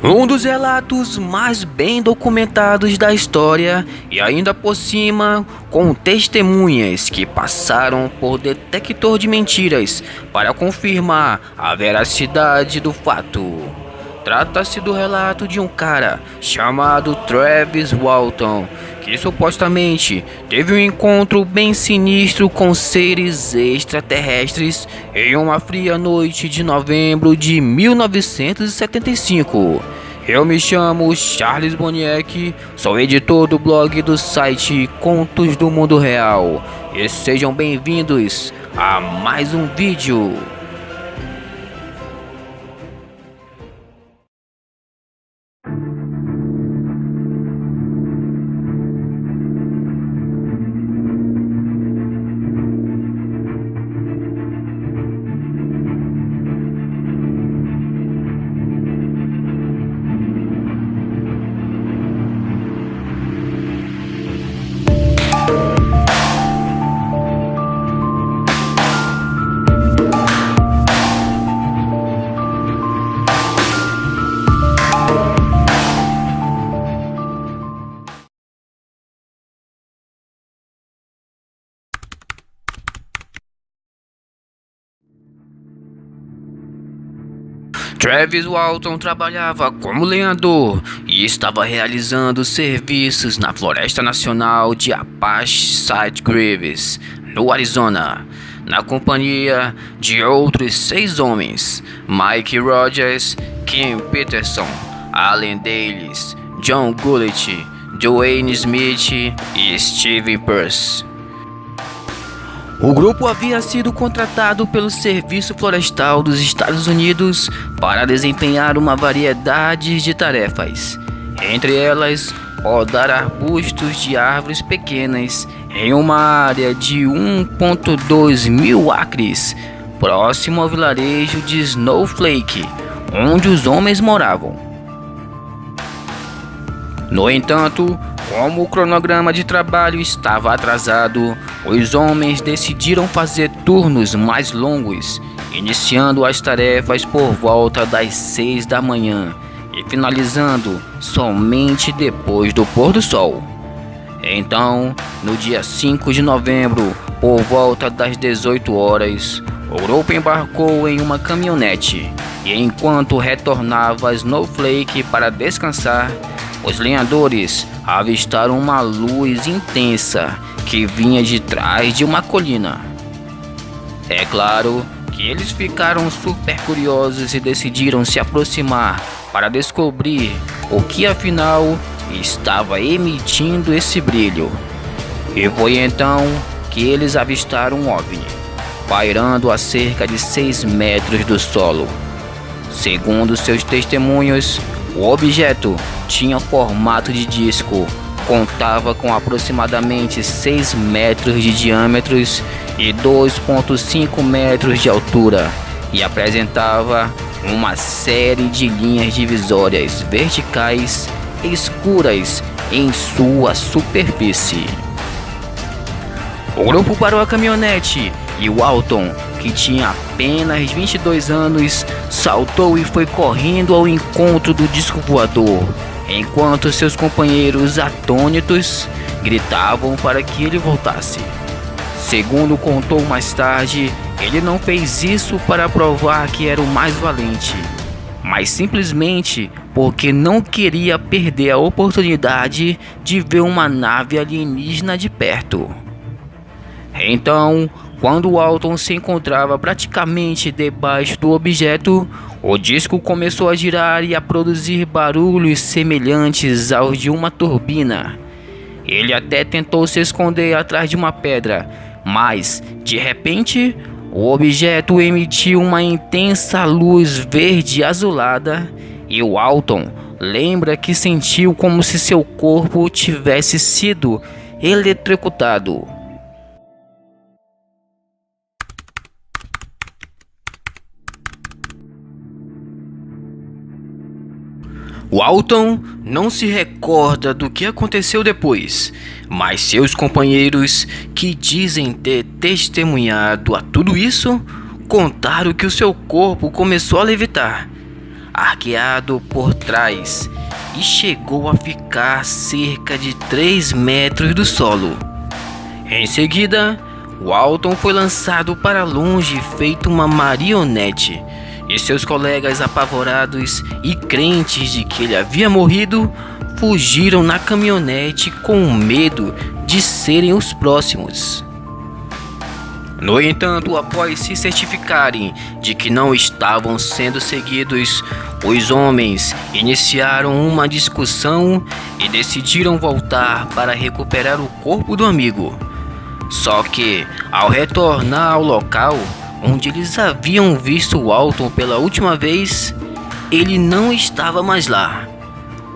Um dos relatos mais bem documentados da história e ainda por cima com testemunhas que passaram por detector de mentiras para confirmar a veracidade do fato. Trata-se do relato de um cara chamado Travis Walton, que supostamente teve um encontro bem sinistro com seres extraterrestres em uma fria noite de novembro de 1975. Eu me chamo Charles Boniek, sou editor do blog do site Contos do Mundo Real e sejam bem-vindos a mais um vídeo. Travis Walton trabalhava como lenhador e estava realizando serviços na Floresta Nacional de Apache Site Graves, no Arizona, na companhia de outros 6 homens: Mike Rogers, Kim Peterson, Allen Dales, John Gullett, Dwayne Smith e Steven Pearce. O grupo havia sido contratado pelo Serviço Florestal dos Estados Unidos para desempenhar uma variedade de tarefas, entre elas podar arbustos de árvores pequenas em uma área de 1,2 mil acres, próximo ao vilarejo de Snowflake, onde os homens moravam. No entanto, como o cronograma de trabalho estava atrasado, os homens decidiram fazer turnos mais longos, iniciando as tarefas por volta das 6 da manhã e finalizando somente depois do pôr do sol. Então, no dia 5 de novembro, por volta das 18 horas, o grupo embarcou em uma caminhonete e enquanto retornava a Snowflake para descansar, os lenhadores avistaram uma luz intensa que vinha de trás de uma colina. É claro que eles ficaram super curiosos e decidiram se aproximar para descobrir o que afinal estava emitindo esse brilho. E foi então que eles avistaram um OVNI, pairando a cerca de 6 metros do solo. Segundo seus testemunhos, o objeto tinha formato de disco, contava com aproximadamente 6 metros de diâmetro e 2,5 metros de altura e apresentava uma série de linhas divisórias verticais escuras em sua superfície. O grupo parou a caminhonete e Walton, que tinha apenas 22 anos, saltou e foi correndo ao encontro do disco voador, enquanto seus companheiros atônitos gritavam para que ele voltasse. Segundo contou mais tarde, ele não fez isso para provar que era o mais valente, mas simplesmente porque não queria perder a oportunidade de ver uma nave alienígena de perto. Então, quando Walton se encontrava praticamente debaixo do objeto, o disco começou a girar e a produzir barulhos semelhantes aos de uma turbina. Ele até tentou se esconder atrás de uma pedra, mas, de repente, o objeto emitiu uma intensa luz verde azulada e Walton lembra que sentiu como se seu corpo tivesse sido eletrocutado. Walton não se recorda do que aconteceu depois, mas seus companheiros, que dizem ter testemunhado a tudo isso, contaram que o seu corpo começou a levitar. arqueado por trás e chegou a ficar a cerca de 3 metros do solo. Em seguida, Walton foi lançado para longe feito uma marionete, e seus colegas, apavorados e crentes de que ele havia morrido, fugiram na caminhonete com medo de serem os próximos. No entanto, após se certificarem de que não estavam sendo seguidos, os homens iniciaram uma discussão e decidiram voltar para recuperar o corpo do amigo. Só que, ao retornar ao local onde eles haviam visto Walton pela última vez, ele não estava mais lá.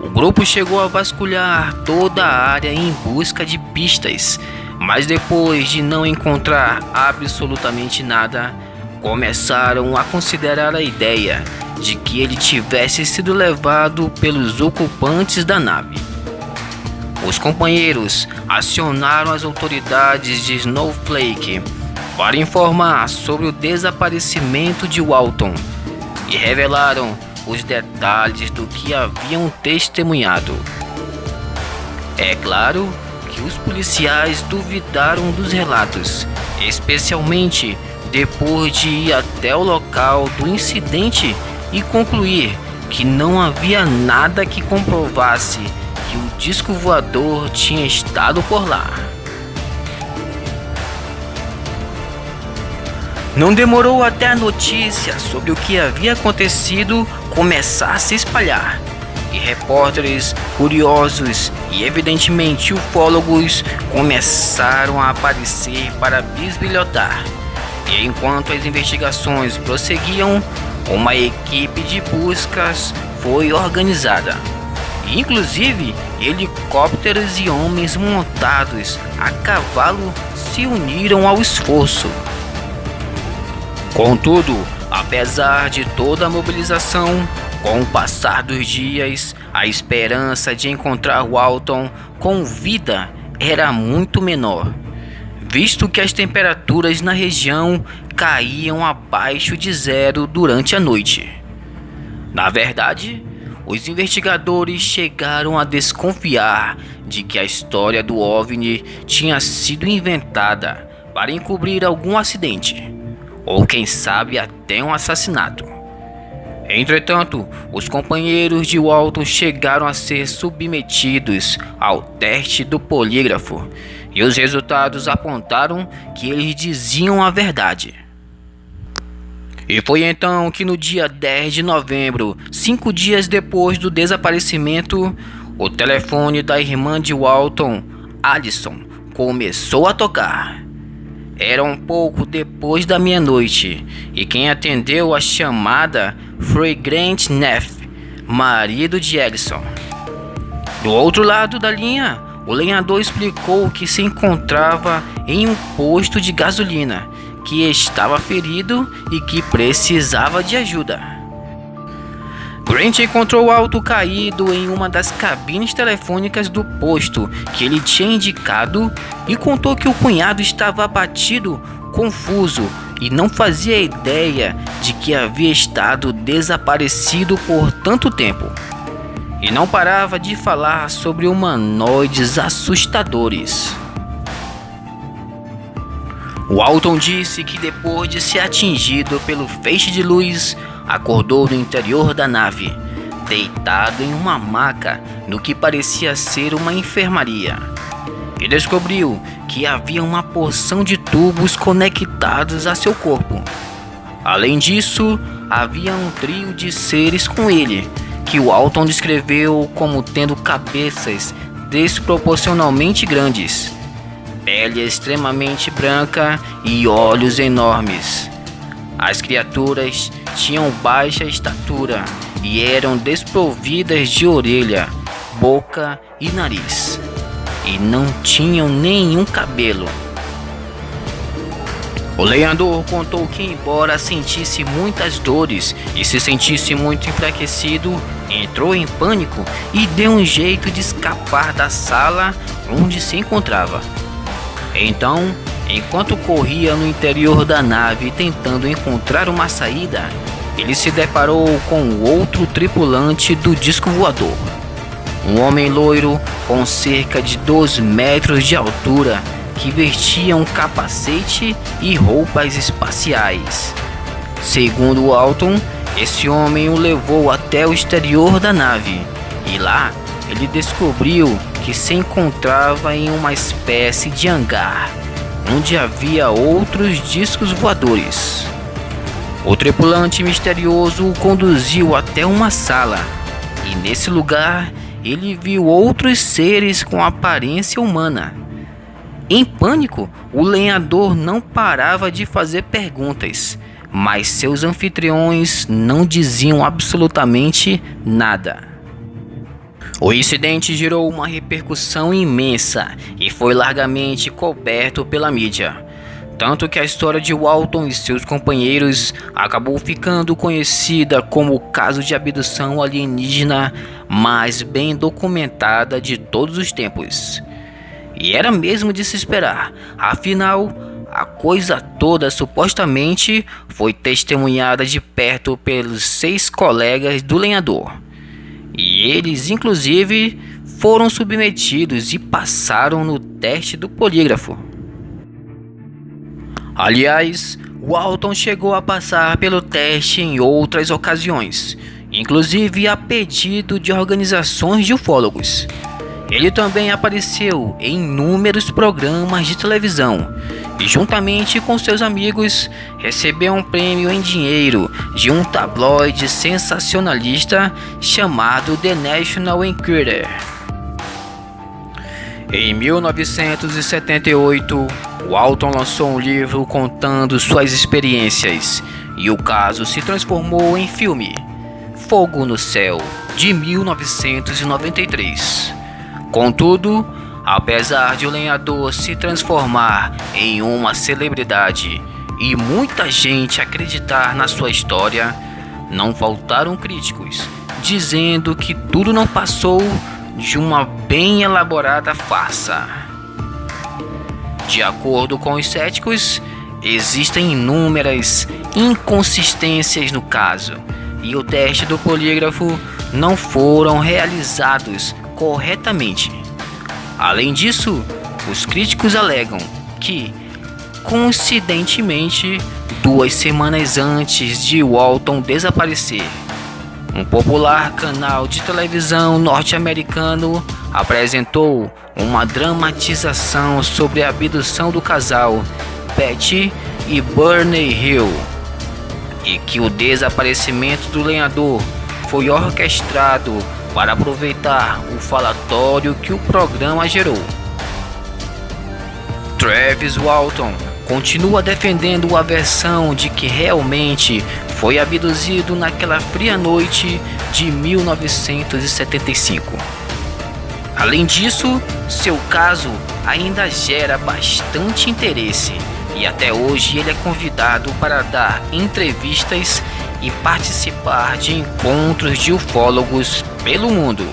O grupo chegou a vasculhar toda a área em busca de pistas, mas depois de não encontrar absolutamente nada, começaram a considerar a ideia de que ele tivesse sido levado pelos ocupantes da nave. Os companheiros acionaram as autoridades de Snowflake para informar sobre o desaparecimento de Walton e revelaram os detalhes do que haviam testemunhado. É claro que os policiais duvidaram dos relatos, especialmente depois de ir até o local do incidente e concluir que não havia nada que comprovasse que o disco voador tinha estado por lá. Não demorou até a notícia sobre o que havia acontecido começar a se espalhar, e repórteres curiosos e evidentemente ufólogos começaram a aparecer para bisbilhotar. E enquanto as investigações prosseguiam, uma equipe de buscas foi organizada. Inclusive, helicópteros e homens montados a cavalo se uniram ao esforço. Contudo, apesar de toda a mobilização, com o passar dos dias, a esperança de encontrar Walton com vida era muito menor, visto que as temperaturas na região caíam abaixo de zero durante a noite. Na verdade, os investigadores chegaram a desconfiar de que a história do OVNI tinha sido inventada para encobrir algum acidente, ou quem sabe até um assassinato. Entretanto, os companheiros de Walton chegaram a ser submetidos ao teste do polígrafo e os resultados apontaram que eles diziam a verdade. E foi então que no dia 10 de novembro, 5 dias depois do desaparecimento, o telefone da irmã de Walton, Alison, começou a tocar. Era um pouco depois da meia-noite, e quem atendeu a chamada foi Grant Neff, marido de Alison. Do outro lado da linha, o lenhador explicou que se encontrava em um posto de gasolina, que estava ferido e que precisava de ajuda. Grant encontrou Walton caído em uma das cabines telefônicas do posto que ele tinha indicado e contou que o cunhado estava abatido, confuso e não fazia ideia de que havia estado desaparecido por tanto tempo. E não parava de falar sobre humanoides assustadores. Walton disse que depois de ser atingido pelo feixe de luz, acordou no interior da nave, deitado em uma maca no que parecia ser uma enfermaria, e descobriu que havia uma porção de tubos conectados a seu corpo. Além disso, havia um trio de seres com ele, que Walton descreveu como tendo cabeças desproporcionalmente grandes, pele extremamente branca e olhos enormes. As criaturas tinham baixa estatura e eram desprovidas de orelha, boca e nariz, e não tinham nenhum cabelo. O lenhador contou que, embora sentisse muitas dores e se sentisse muito enfraquecido, entrou em pânico e deu um jeito de escapar da sala onde se encontrava. Então, enquanto corria no interior da nave tentando encontrar uma saída, ele se deparou com outro tripulante do disco voador. Um homem loiro com cerca de 2 metros de altura, que vestia um capacete e roupas espaciais. Segundo Walton, esse homem o levou até o exterior da nave, e lá ele descobriu que se encontrava em uma espécie de hangar, onde havia outros discos voadores. O tripulante misterioso o conduziu até uma sala, e nesse lugar ele viu outros seres com aparência humana. Em pânico, o lenhador não parava de fazer perguntas, mas seus anfitriões não diziam absolutamente nada. O incidente gerou uma repercussão imensa e foi largamente coberto pela mídia, tanto que a história de Walton e seus companheiros acabou ficando conhecida como o caso de abdução alienígena mais bem documentada de todos os tempos. E era mesmo de se esperar, afinal, a coisa toda supostamente foi testemunhada de perto pelos 6 colegas do lenhador. E eles, inclusive, foram submetidos e passaram no teste do polígrafo. Aliás, Walton chegou a passar pelo teste em outras ocasiões, inclusive a pedido de organizações de ufólogos. Ele também apareceu em inúmeros programas de televisão e, juntamente com seus amigos, recebeu um prêmio em dinheiro de um tabloide sensacionalista chamado The National Enquirer. Em 1978, Walton lançou um livro contando suas experiências e o caso se transformou em filme, Fogo no Céu, de 1993. Contudo, apesar de o lenhador se transformar em uma celebridade e muita gente acreditar na sua história, não faltaram críticos dizendo que tudo não passou de uma bem elaborada farsa. De acordo com os céticos, existem inúmeras inconsistências no caso e o teste do polígrafo não foram realizados corretamente. Além disso, os críticos alegam que, coincidentemente, 2 semanas antes de Walton desaparecer, um popular canal de televisão norte-americano apresentou uma dramatização sobre a abdução do casal Patty e Barney Hill, e que o desaparecimento do lenhador foi orquestrado para aproveitar o falatório que o programa gerou. Travis Walton continua defendendo a versão de que realmente foi abduzido naquela fria noite de 1975. Além disso, seu caso ainda gera bastante interesse e até hoje ele é convidado para dar entrevistas e participar de encontros de ufólogos pelo mundo.